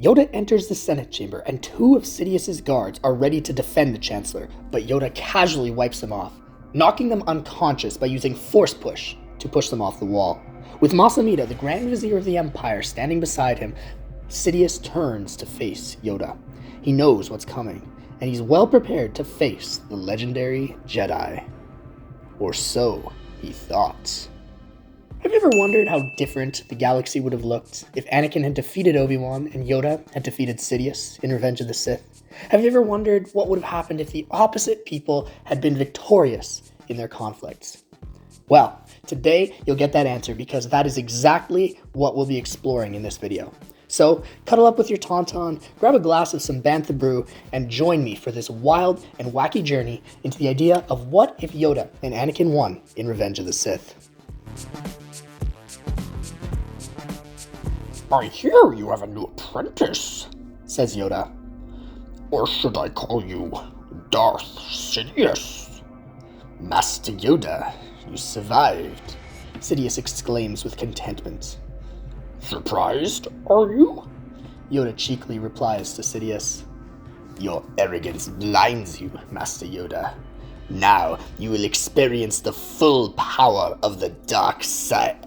Yoda enters the Senate chamber, and two of Sidious's guards are ready to defend the Chancellor, but Yoda casually wipes them off, knocking them unconscious by using Force Push to push them off the wall. With Masamida, the Grand Vizier of the Empire, standing beside him, Sidious turns to face Yoda. He knows what's coming, and he's well prepared to face the legendary Jedi. Or so he thought. Have you ever wondered how different the galaxy would have looked if Anakin had defeated Obi-Wan and Yoda had defeated Sidious in Revenge of the Sith? Have you ever wondered what would have happened if the opposite people had been victorious in their conflicts? Well, today you'll get that answer because that is exactly what we'll be exploring in this video. So, cuddle up with your tauntaun, grab a glass of some Bantha brew, and join me for this wild and wacky journey into the idea of what if Yoda and Anakin won in Revenge of the Sith. I hear you have a new apprentice, says Yoda. Or should I call you Darth Sidious? Master Yoda, you survived, Sidious exclaims with contentment. Surprised, are you? Yoda cheekily replies to Sidious. Your arrogance blinds you, Master Yoda. Now you will experience the full power of the dark side.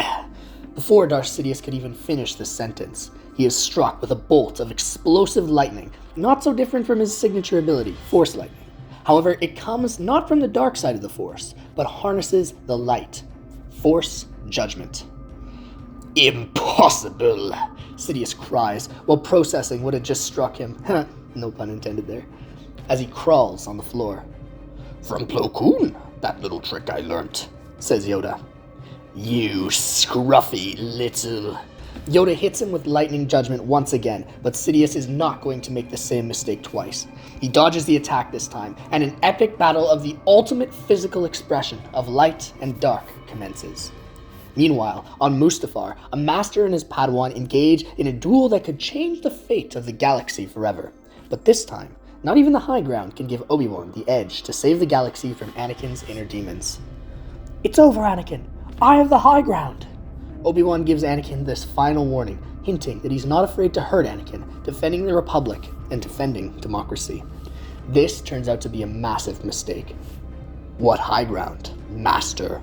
Before Darth Sidious could even finish the sentence, he is struck with a bolt of explosive lightning, not so different from his signature ability, Force Lightning. However, it comes not from the dark side of the Force, but harnesses the light. Force Judgment. Impossible! Sidious cries while processing what had just struck him. No pun intended there. As he crawls on the floor. From Plo Koon, that little trick I learnt, says Yoda. You scruffy little... Yoda hits him with lightning judgment once again, but Sidious is not going to make the same mistake twice. He dodges the attack this time, and an epic battle of the ultimate physical expression of light and dark commences. Meanwhile, on Mustafar, a master and his Padawan engage in a duel that could change the fate of the galaxy forever. But this time, not even the high ground can give Obi-Wan the edge to save the galaxy from Anakin's inner demons. It's over, Anakin. I have the high ground. Obi-Wan gives Anakin this final warning, hinting that he's not afraid to hurt Anakin, defending the Republic and defending democracy. This turns out to be a massive mistake. What high ground, Master?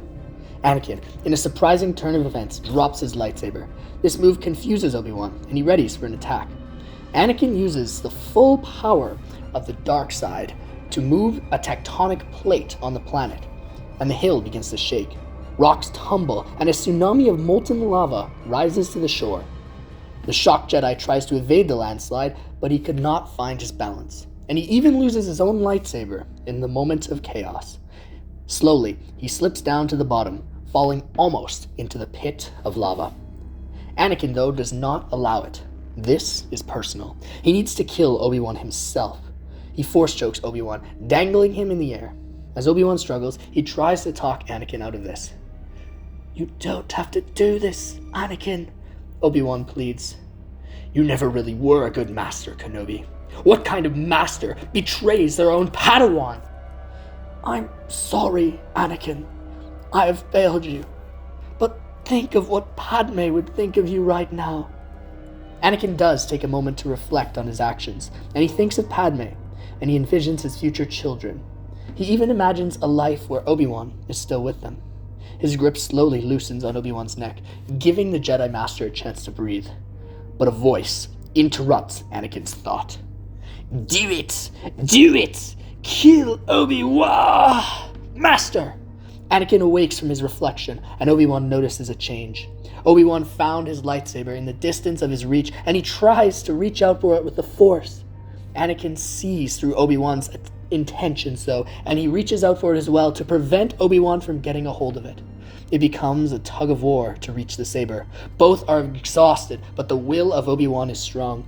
Anakin, in a surprising turn of events, drops his lightsaber. This move confuses Obi-Wan, and he readies for an attack. Anakin uses the full power of the dark side to move a tectonic plate on the planet, and the hill begins to shake. Rocks tumble, and a tsunami of molten lava rises to the shore. The shocked Jedi tries to evade the landslide, but he could not find his balance, and he even loses his own lightsaber in the moment of chaos. Slowly, he slips down to the bottom, falling almost into the pit of lava. Anakin, though, does not allow it. This is personal. He needs to kill Obi-Wan himself. He force chokes Obi-Wan, dangling him in the air. As Obi-Wan struggles, he tries to talk Anakin out of this. You don't have to do this, Anakin, Obi-Wan pleads. You never really were a good master, Kenobi. What kind of master betrays their own Padawan? I'm sorry, Anakin. I have failed you. But think of what Padmé would think of you right now. Anakin does take a moment to reflect on his actions, and he thinks of Padmé, and he envisions his future children. He even imagines a life where Obi-Wan is still with them. His grip slowly loosens on Obi-Wan's neck, giving the Jedi Master a chance to breathe. But a voice interrupts Anakin's thought. Do it! Do it! Kill Obi-Wan! Master! Anakin awakes from his reflection, and Obi-Wan notices a change. Obi-Wan found his lightsaber in the distance of his reach, and he tries to reach out for it with the Force. Anakin sees through Obi-Wan's intentions, though, and he reaches out for it as well to prevent Obi-Wan from getting a hold of it. It becomes a tug of war to reach the saber. Both are exhausted, but the will of Obi-Wan is strong.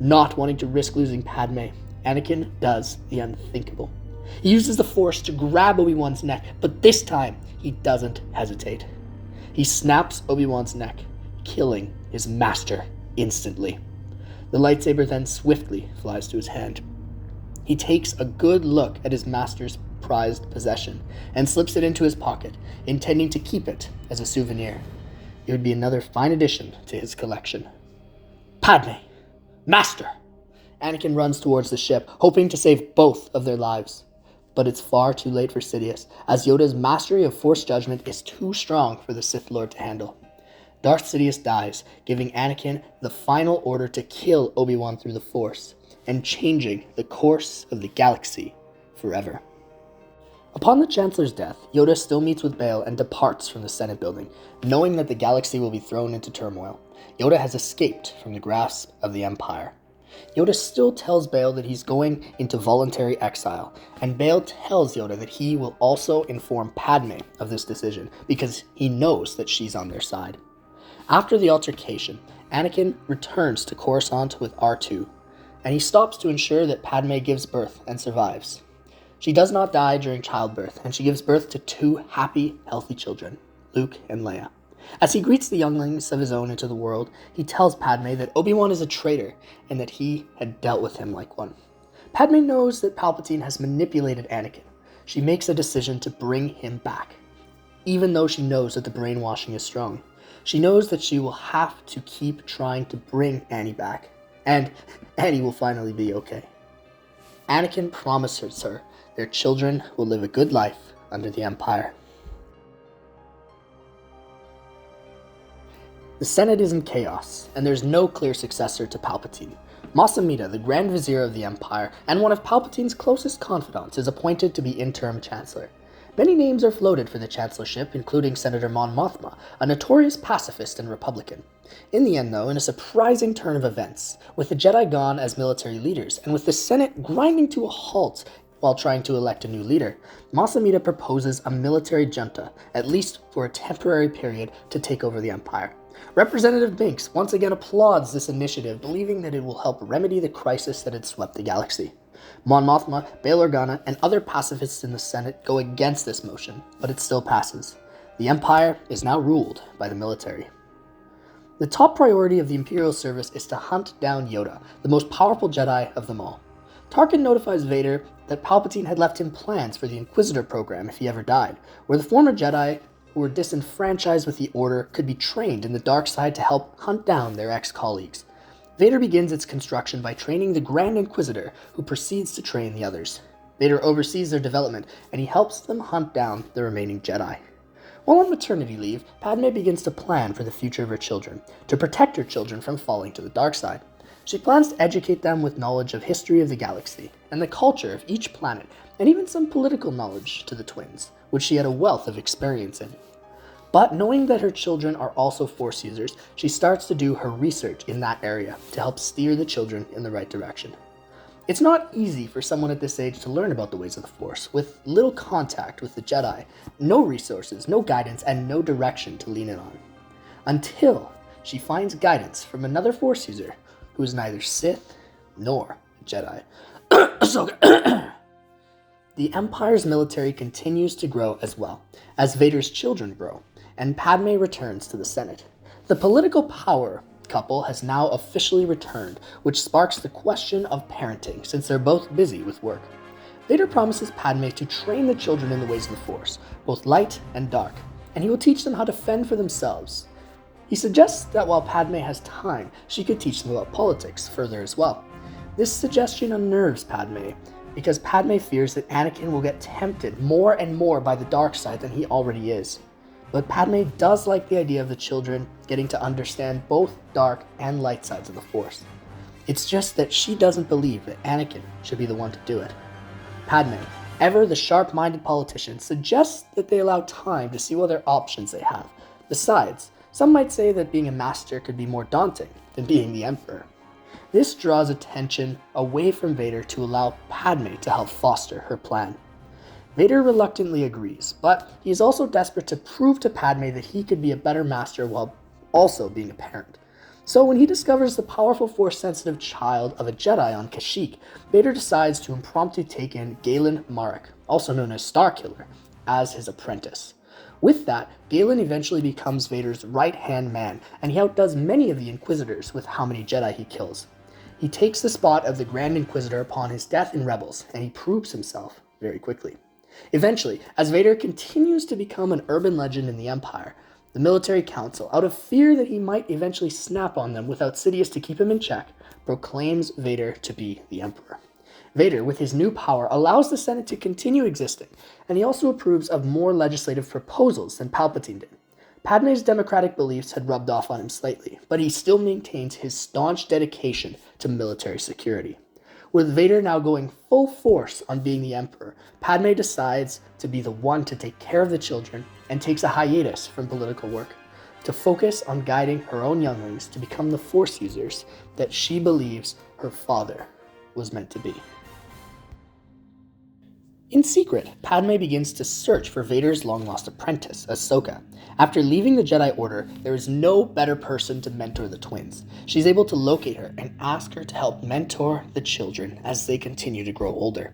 Not wanting to risk losing Padmé, Anakin does the unthinkable. He uses the Force to grab Obi-Wan's neck, but this time he doesn't hesitate. He snaps Obi-Wan's neck, killing his master instantly. The lightsaber then swiftly flies to his hand. He takes a good look at his master's prized possession and slips it into his pocket, intending to keep it as a souvenir. It would be another fine addition to his collection. Padmé, Master! Anakin runs towards the ship, hoping to save both of their lives. But it's far too late for Sidious, as Yoda's mastery of Force judgment is too strong for the Sith Lord to handle. Darth Sidious dies, giving Anakin the final order to kill Obi-Wan through the Force, and changing the course of the galaxy forever. Upon the Chancellor's death, Yoda still meets with Bail and departs from the Senate building, knowing that the galaxy will be thrown into turmoil. Yoda has escaped from the grasp of the Empire. Yoda still tells Bail that he's going into voluntary exile, and Bail tells Yoda that he will also inform Padmé of this decision, because he knows that she's on their side. After the altercation, Anakin returns to Coruscant with R2, and he stops to ensure that Padmé gives birth and survives. She does not die during childbirth, and she gives birth to 2 happy, healthy children, Luke and Leia. As he greets the younglings of his own into the world, he tells Padmé that Obi-Wan is a traitor, and that he had dealt with him like one. Padmé knows that Palpatine has manipulated Anakin. She makes a decision to bring him back, even though she knows that the brainwashing is strong. She knows that she will have to keep trying to bring Annie back, and Annie will finally be okay. Anakin promises her their children will live a good life under the Empire. The Senate is in chaos, and there's no clear successor to Palpatine. Maestria, the Grand Vizier of the Empire, and one of Palpatine's closest confidants, is appointed to be interim Chancellor. Many names are floated for the chancellorship, including Senator Mon Mothma, a notorious pacifist and Republican. In the end, though, in a surprising turn of events, with the Jedi gone as military leaders, and with the Senate grinding to a halt while trying to elect a new leader, Maestria proposes a military junta, at least for a temporary period, to take over the Empire. Representative Binks once again applauds this initiative, believing that it will help remedy the crisis that had swept the galaxy. Mon Mothma, Bail Organa, and other pacifists in the Senate go against this motion, but it still passes. The Empire is now ruled by the military. The top priority of the Imperial Service is to hunt down Yoda, the most powerful Jedi of them all. Tarkin notifies Vader that Palpatine had left him plans for the Inquisitor program if he ever died, where the former Jedi who were disenfranchised with the Order could be trained in the dark side to help hunt down their ex-colleagues. Vader begins its construction by training the Grand Inquisitor, who proceeds to train the others. Vader oversees their development, and he helps them hunt down the remaining Jedi. While on maternity leave, Padmé begins to plan for the future of her children, to protect her children from falling to the dark side. She plans to educate them with knowledge of history of the galaxy, and the culture of each planet, and even some political knowledge to the twins, which she had a wealth of experience in. But knowing that her children are also Force users, she starts to do her research in that area to help steer the children in the right direction. It's not easy for someone at this age to learn about the ways of the Force, with little contact with the Jedi, no resources, no guidance, and no direction to lean in on. Until she finds guidance from another Force user who is neither Sith nor Jedi. Ahsoka. The Empire's military continues to grow as well, as Vader's children grow, and Padmé returns to the Senate. The political power couple has now officially returned, which sparks the question of parenting, since they're both busy with work. Vader promises Padmé to train the children in the ways of the Force, both light and dark, and he will teach them how to fend for themselves. He suggests that while Padmé has time, she could teach them about politics further as well. This suggestion unnerves Padmé, because Padmé fears that Anakin will get tempted more and more by the dark side than he already is. But Padmé does like the idea of the children getting to understand both dark and light sides of the Force. It's just that she doesn't believe that Anakin should be the one to do it. Padmé, ever the sharp-minded politician, suggests that they allow time to see what other options they have. Besides, some might say that being a master could be more daunting than being the Emperor. This draws attention away from Vader to allow Padmé to help foster her plan. Vader reluctantly agrees, but he is also desperate to prove to Padmé that he could be a better master while also being a parent. So when he discovers the powerful Force-sensitive child of a Jedi on Kashyyyk, Vader decides to impromptu take in Galen Marek, also known as Starkiller, as his apprentice. With that, Galen eventually becomes Vader's right-hand man, and he outdoes many of the Inquisitors with how many Jedi he kills. He takes the spot of the Grand Inquisitor upon his death in Rebels, and he proves himself very quickly. Eventually, as Vader continues to become an urban legend in the Empire, the military council, out of fear that he might eventually snap on them without Sidious to keep him in check, proclaims Vader to be the Emperor. Vader, with his new power, allows the Senate to continue existing, and he also approves of more legislative proposals than Palpatine did. Padmé's democratic beliefs had rubbed off on him slightly, but he still maintains his staunch dedication to military security. With Vader now going full force on being the Emperor, Padmé decides to be the one to take care of the children and takes a hiatus from political work to focus on guiding her own younglings to become the Force users that she believes her father was meant to be. In secret, Padmé begins to search for Vader's long-lost apprentice, Ahsoka. After leaving the Jedi Order, there is no better person to mentor the twins. She's able to locate her and ask her to help mentor the children as they continue to grow older.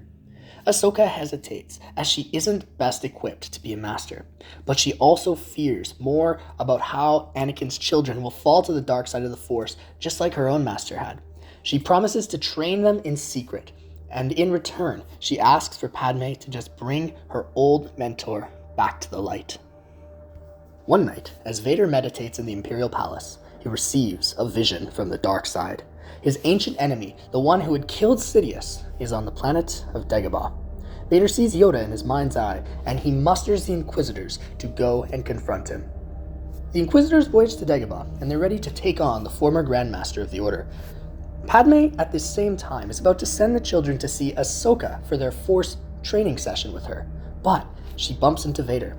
Ahsoka hesitates, as she isn't best equipped to be a master, but she also fears more about how Anakin's children will fall to the dark side of the Force, just like her own master had. She promises to train them in secret, and in return, she asks for Padmé to just bring her old mentor back to the light. One night, as Vader meditates in the Imperial Palace, he receives a vision from the dark side. His ancient enemy, the one who had killed Sidious, is on the planet of Dagobah. Vader sees Yoda in his mind's eye, and he musters the Inquisitors to go and confront him. The Inquisitors voyage to Dagobah, and they're ready to take on the former Grand Master of the Order. Padmé, at this same time, is about to send the children to see Ahsoka for their Force training session with her, but she bumps into Vader.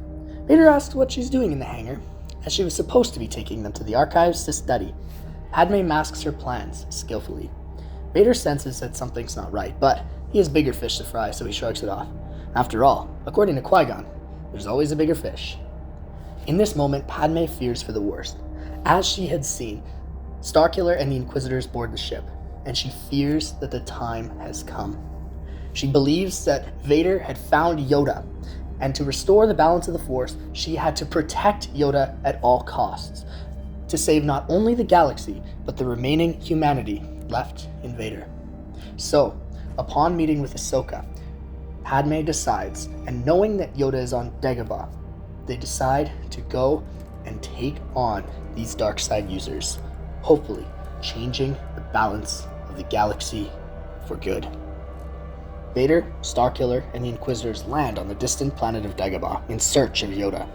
Vader asks what she's doing in the hangar, as she was supposed to be taking them to the archives to study. Padmé masks her plans skillfully. Vader senses that something's not right, but he has bigger fish to fry, so he shrugs it off. After all, according to Qui-Gon, there's always a bigger fish. In this moment, Padmé fears for the worst. As she had seen, Starkiller and the Inquisitors board the ship, and she fears that the time has come. She believes that Vader had found Yoda, and to restore the balance of the Force, she had to protect Yoda at all costs, to save not only the galaxy, but the remaining humanity left in Vader. So, upon meeting with Ahsoka, Padmé decides, and knowing that Yoda is on Dagobah, they decide to go and take on these dark side users, hopefully changing the balance of the galaxy for good. Vader, Starkiller, and the Inquisitors land on the distant planet of Dagobah in search of Yoda.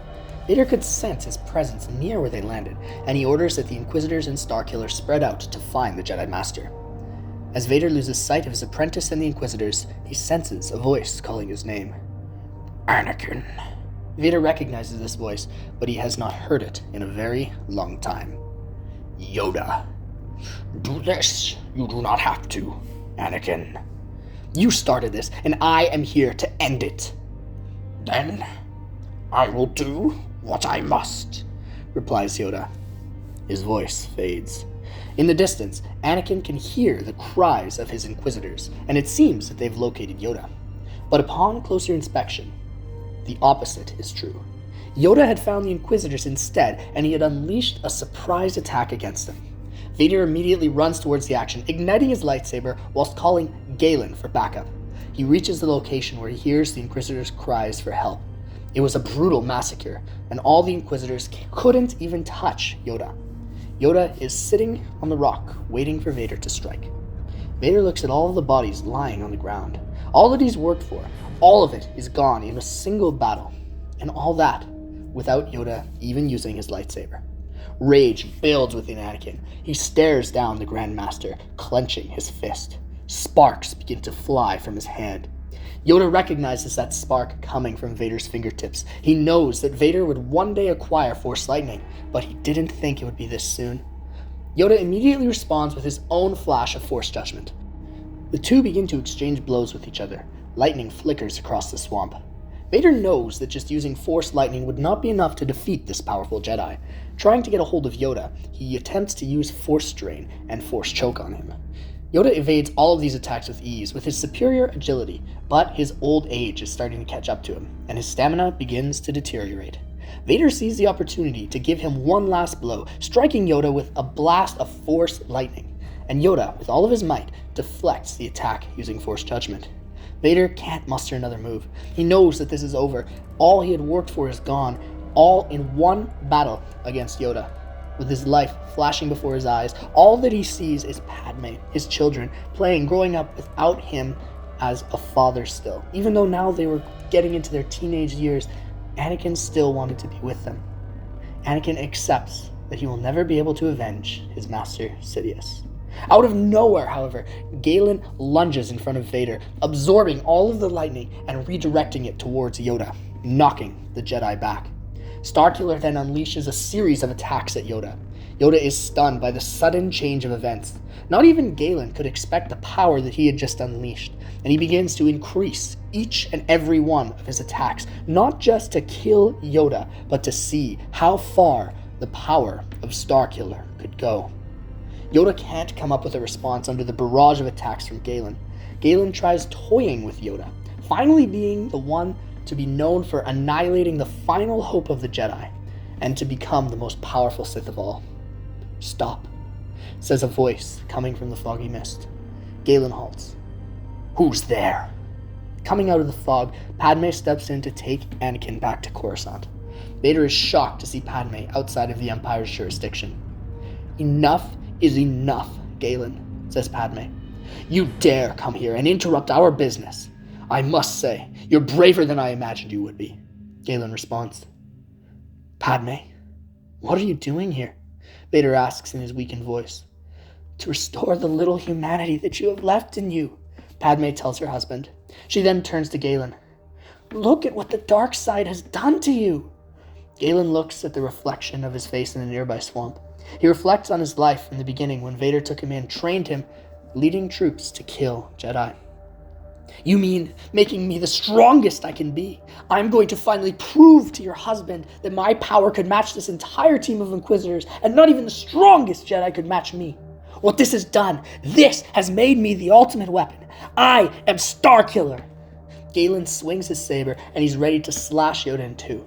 Vader could sense his presence near where they landed, and he orders that the Inquisitors and Starkiller spread out to find the Jedi Master. As Vader loses sight of his apprentice and the Inquisitors, he senses a voice calling his name. Anakin. Vader recognizes this voice, but he has not heard it in a very long time. Yoda. Do this. You do not have to, Anakin. You started this, and I am here to end it. Then I will do what I must, replies Yoda. His voice fades. In the distance, Anakin can hear the cries of his Inquisitors, and it seems that they've located Yoda. But upon closer inspection, the opposite is true. Yoda had found the Inquisitors instead, and he had unleashed a surprise attack against them. Vader immediately runs towards the action, igniting his lightsaber whilst calling Galen for backup. He reaches the location where he hears the Inquisitors' cries for help. It was a brutal massacre, and all the Inquisitors couldn't even touch Yoda. Yoda is sitting on the rock, waiting for Vader to strike. Vader looks at all of the bodies lying on the ground. All that he's worked for, all of it is gone in a single battle. And all that without Yoda even using his lightsaber. Rage builds within Anakin. He stares down the Grand Master, clenching his fist. Sparks begin to fly from his hand. Yoda recognizes that spark coming from Vader's fingertips. He knows that Vader would one day acquire Force Lightning, but he didn't think it would be this soon. Yoda immediately responds with his own flash of Force Judgment. The two begin to exchange blows with each other. Lightning flickers across the swamp. Vader knows that just using Force Lightning would not be enough to defeat this powerful Jedi. Trying to get a hold of Yoda, he attempts to use Force Drain and Force Choke on him. Yoda evades all of these attacks with ease, with his superior agility, but his old age is starting to catch up to him, and his stamina begins to deteriorate. Vader sees the opportunity to give him one last blow, striking Yoda with a blast of Force Lightning, and Yoda, with all of his might, deflects the attack using Force Judgment. Vader can't muster another move. He knows that this is over. All he had worked for is gone, all in one battle against Yoda. With his life flashing before his eyes, all that he sees is Padmé, his children, playing, growing up without him as a father still. Even though now they were getting into their teenage years, Anakin still wanted to be with them. Anakin accepts that he will never be able to avenge his master Sidious. Out of nowhere, however, Galen lunges in front of Vader, absorbing all of the lightning and redirecting it towards Yoda, knocking the Jedi back. Starkiller then unleashes a series of attacks at Yoda. Yoda is stunned by the sudden change of events. Not even Galen could expect the power that he had just unleashed, and he begins to increase each and every one of his attacks, not just to kill Yoda, but to see how far the power of Starkiller could go. Yoda can't come up with a response under the barrage of attacks from Galen. Galen tries toying with Yoda, finally being the one to be known for annihilating the final hope of the Jedi, and to become the most powerful Sith of all. "Stop," says a voice coming from the foggy mist. Galen halts. "Who's there?" Coming out of the fog, Padmé steps in to take Anakin back to Coruscant. Vader is shocked to see Padmé outside of the Empire's jurisdiction. "Enough is enough, Galen," says Padmé. "You dare come here and interrupt our business. I must say, you're braver than I imagined you would be," Galen responds. "Padmé, what are you doing here?" Vader asks in his weakened voice. "To restore the little humanity that you have left in you," Padmé tells her husband. She then turns to Galen. "Look at what the dark side has done to you." Galen looks at the reflection of his face in a nearby swamp. He reflects on his life in the beginning when Vader took him in, trained him, leading troops to kill Jedi. "You mean making me the strongest I can be? I'm going to finally prove to your husband that my power could match this entire team of Inquisitors, and not even the strongest Jedi could match me. What this has done, this has made me the ultimate weapon. I am Starkiller." Galen swings his saber, and he's ready to slash Yoda in two.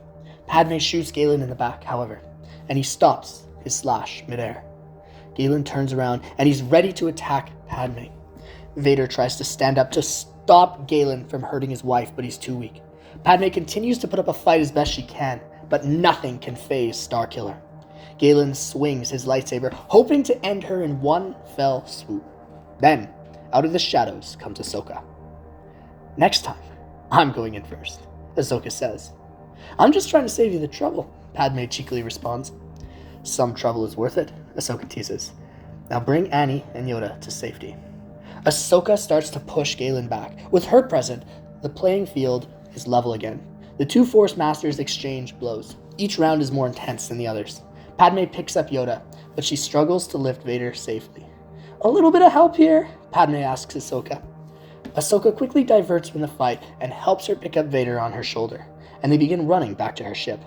Padmé shoots Galen in the back, however, and he stops his slash midair. Galen turns around, and he's ready to attack Padmé. Vader tries to stand up to stop Galen from hurting his wife, but he's too weak. Padmé continues to put up a fight as best she can, but nothing can faze Starkiller. Galen swings his lightsaber, hoping to end her in one fell swoop. Then, out of the shadows comes Ahsoka. "Next time, I'm going in first," Ahsoka says. "I'm just trying to save you the trouble," Padmé cheekily responds. "Some trouble is worth it," Ahsoka teases. "Now bring Annie and Yoda to safety." Ahsoka starts to push Galen back. With her present, the playing field is level again. The two Force Masters exchange blows. Each round is more intense than the others. Padmé picks up Yoda, but she struggles to lift Vader safely. "A little bit of help here?" Padmé asks Ahsoka. Ahsoka quickly diverts from the fight and helps her pick up Vader on her shoulder, and they begin running back to her ship.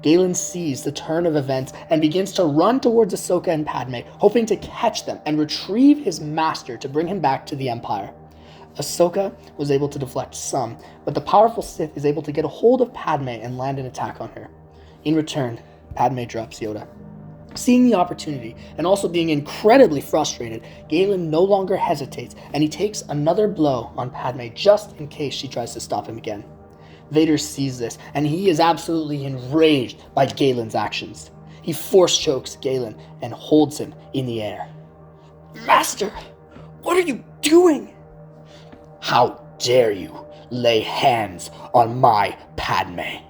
Galen sees the turn of events and begins to run towards Ahsoka and Padmé, hoping to catch them and retrieve his master to bring him back to the Empire. Ahsoka was able to deflect some, but the powerful Sith is able to get a hold of Padmé and land an attack on her. In return, Padmé drops Yoda. Seeing the opportunity, and also being incredibly frustrated, Galen no longer hesitates, and he takes another blow on Padmé just in case she tries to stop him again. Vader sees this, and he is absolutely enraged by Galen's actions. He force chokes Galen and holds him in the air. "Master, what are you doing?" "How dare you lay hands on my Padmé?"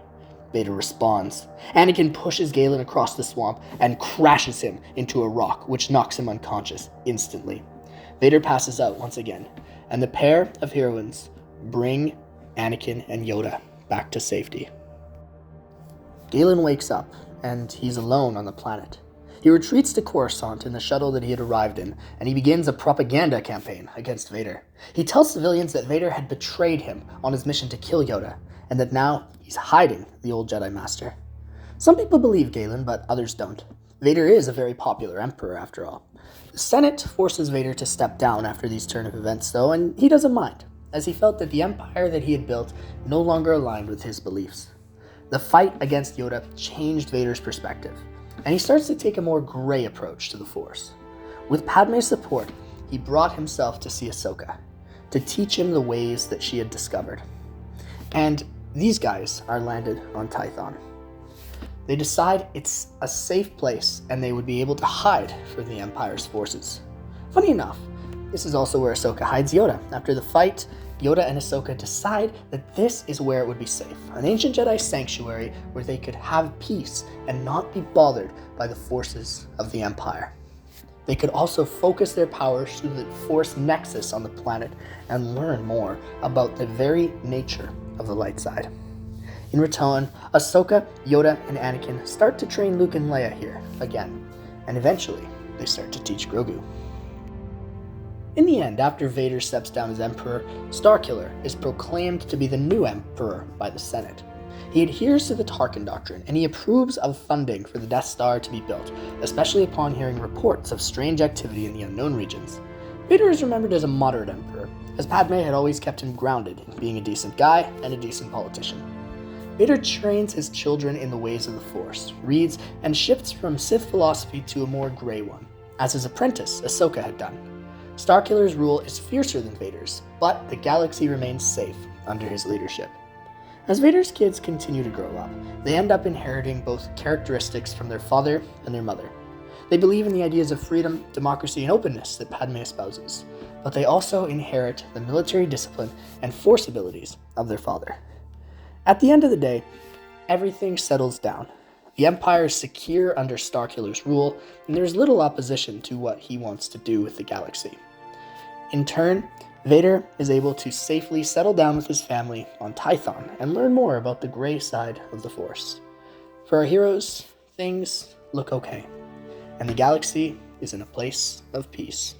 Vader responds. Anakin pushes Galen across the swamp and crashes him into a rock, which knocks him unconscious instantly. Vader passes out once again, and the pair of heroines bring Anakin and Yoda back to safety. Galen wakes up, and he's alone on the planet. He retreats to Coruscant in the shuttle that he had arrived in, and he begins a propaganda campaign against Vader. He tells civilians that Vader had betrayed him on his mission to kill Yoda, and that now he's hiding the old Jedi Master. Some people believe Galen, but others don't. Vader is a very popular emperor, after all. The Senate forces Vader to step down after these turn of events, though, and he doesn't mind, as he felt that the empire that he had built no longer aligned with his beliefs. The fight against Yoda changed Vader's perspective, and he starts to take a more gray approach to the Force. With Padmé's support, he brought himself to see Ahsoka, to teach him the ways that she had discovered. And these guys are landed on Tython. They decide it's a safe place and they would be able to hide from the Empire's forces. Funny enough, this is also where Ahsoka hides Yoda. After the fight, Yoda and Ahsoka decide that this is where it would be safe, an ancient Jedi sanctuary where they could have peace and not be bothered by the forces of the Empire. They could also focus their powers to the Force Nexus on the planet and learn more about the very nature of the light side. In return, Ahsoka, Yoda, and Anakin start to train Luke and Leia here again, and eventually they start to teach Grogu. In the end, after Vader steps down as Emperor, Starkiller is proclaimed to be the new Emperor by the Senate. He adheres to the Tarkin Doctrine, and he approves of funding for the Death Star to be built, especially upon hearing reports of strange activity in the unknown regions. Vader is remembered as a moderate emperor, as Padmé had always kept him grounded in being a decent guy and a decent politician. Vader trains his children in the ways of the Force, reads, and shifts from Sith philosophy to a more gray one, as his apprentice, Ahsoka, had done. Starkiller's rule is fiercer than Vader's, but the galaxy remains safe under his leadership. As Vader's kids continue to grow up, they end up inheriting both characteristics from their father and their mother. They believe in the ideas of freedom, democracy, and openness that Padmé espouses, but they also inherit the military discipline and force abilities of their father. At the end of the day, everything settles down. The Empire is secure under Starkiller's rule, and there is little opposition to what he wants to do with the galaxy. In turn, Vader is able to safely settle down with his family on Tython and learn more about the gray side of the Force. For our heroes, things look okay, and the galaxy is in a place of peace.